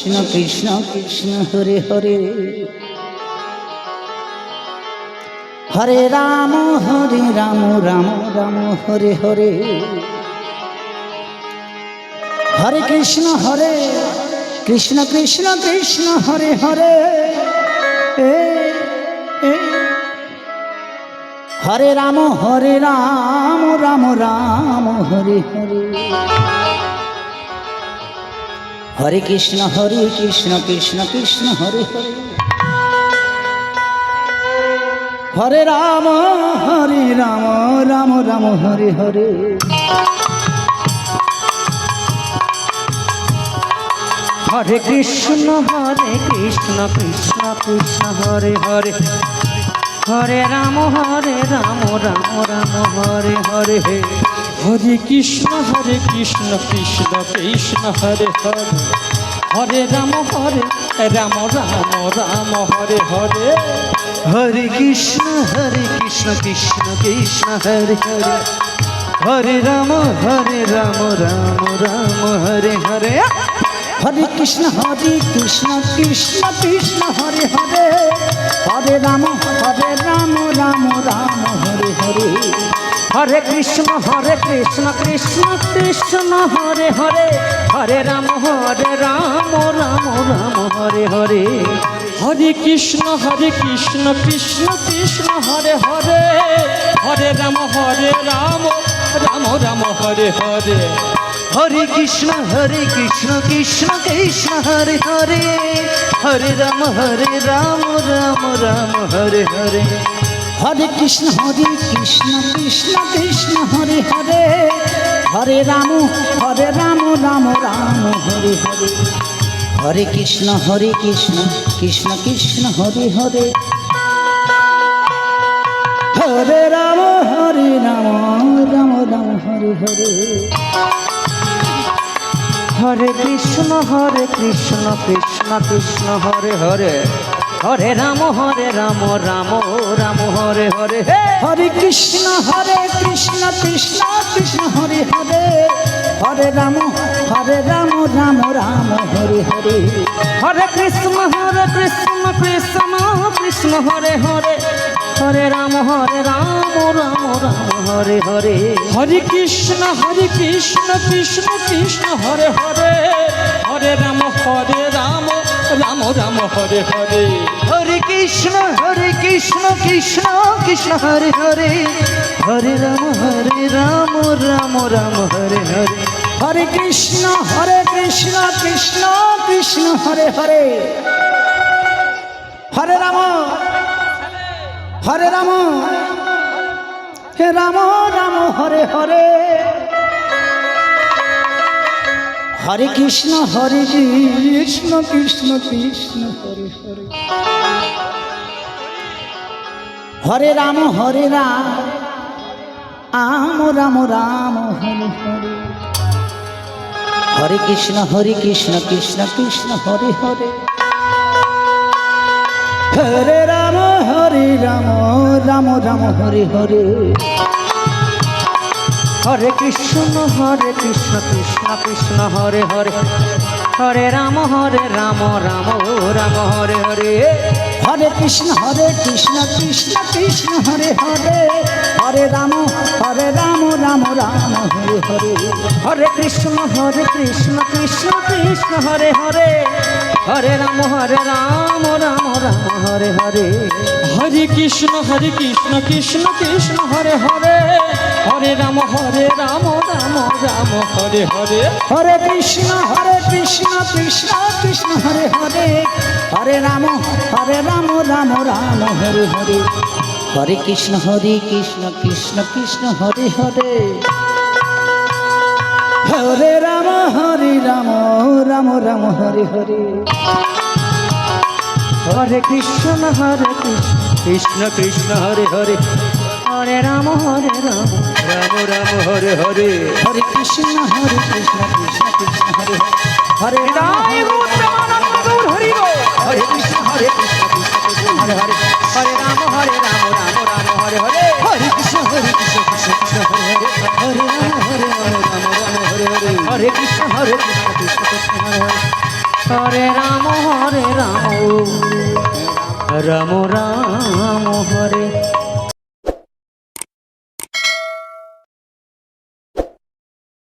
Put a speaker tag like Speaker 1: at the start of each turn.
Speaker 1: Krishna Krishna Krishna Hare Hare Hare Ram Ram Ram Hare Hare Hare Krishna Krishna Krishna Hare Hare Hare Ram Ram Ram Hare Hare Hare Krishna Krishna Krishna Hare Hare Hare Ram Ram Ram Hare Hare
Speaker 2: Hare Krishna Krishna Krishna Hare Hare Hare Ram Ram Ram Hare Hare
Speaker 3: Hare Krishna Krishna Krishna Hare Hare Hare Ram Ram Ram Hare Hare
Speaker 2: Hare Krishna Krishna Krishna Hare Hare Hare Ram Ram Ram Hare Hare
Speaker 1: Hare Krishna Krishna Krishna Hare Hare Hare Ram Ram Ram Hare Hare
Speaker 2: Hare Krishna Krishna Krishna Hare Hare Hare Ram Ram Ram Hare Hare
Speaker 3: Hare Krishna Krishna Krishna Hare Hare Hare Ram Ram Ram Hare Hare
Speaker 2: Hare Krishna Krishna Krishna Hare Hare Hare Ram Ram Ram Hare Hare
Speaker 1: Hare Krishna Krishna Krishna Hare Hare Hare Ram Ram Ram Hare Hare Hare Krishna Krishna Krishna Hare Hare Hare Ram Ram Ram Hare Hare
Speaker 2: Hare Krishna Krishna Krishna Hare Hare Hare Ram Ram Ram Hare Hare
Speaker 1: Hare Krishna Krishna Krishna Hare Hare Hare Ram Ram Ram Hare Hare
Speaker 2: Hare Krishna Krishna Hare Hare Hare Ram Ram Hare Hare
Speaker 3: Hare Krishna Krishna Krishna Hare Hare Hare Ram Ram Ram Hare Hare
Speaker 2: Hare Krishna Krishna Krishna Hare Hare Hare Ram Ram Ram Hare Hare
Speaker 1: Hare Krishna Krishna Krishna Hare Hare Hare Ram হে Ram Ram Hare Hare Hare Krishna Krishna Krishna Hare Hare Hare Ram Ram Ram Hare Hare Hare Krishna Krishna Krishna Hare Hare Hare Ram Ram Ram Hare Hare
Speaker 2: Hare Krishna Krishna Krishna Hare Hare Hare Ram Ram Ram Hare Hare
Speaker 1: Hare Krishna Krishna Krishna Hare Hare Hare Ram Ram Ram Hare Hare
Speaker 2: Hare Krishna Krishna Krishna Hare Hare Hare Ram Ram Ram Hare Hare
Speaker 3: Hare Krishna Krishna Krishna Hare Hare Hare Ram Ram Ram Hare Hare
Speaker 1: Hare Krishna Krishna Krishna Hare Hare Hare Ram Ram Ram Hare Hare Hare Krishna Krishna Krishna Hare Hare Hare Ram Ram Ram Hare Hare
Speaker 2: Hare Krishna Krishna Krishna Hare Hare Hare Ram Ram Ram Hare Hare
Speaker 1: Hare Krishna Krishna Krishna Hare Hare Ram
Speaker 2: হরে Krishna Krishna Krishna Hare Hare Hare Ram Ram Hare Hare
Speaker 1: Hare Krishna Krishna Krishna Hare Hare Hare Ram Ram Ram Hare Hare
Speaker 2: Hare Krishna Krishna Krishna Hare Hare Hare Ram Ram Ram Ram হরে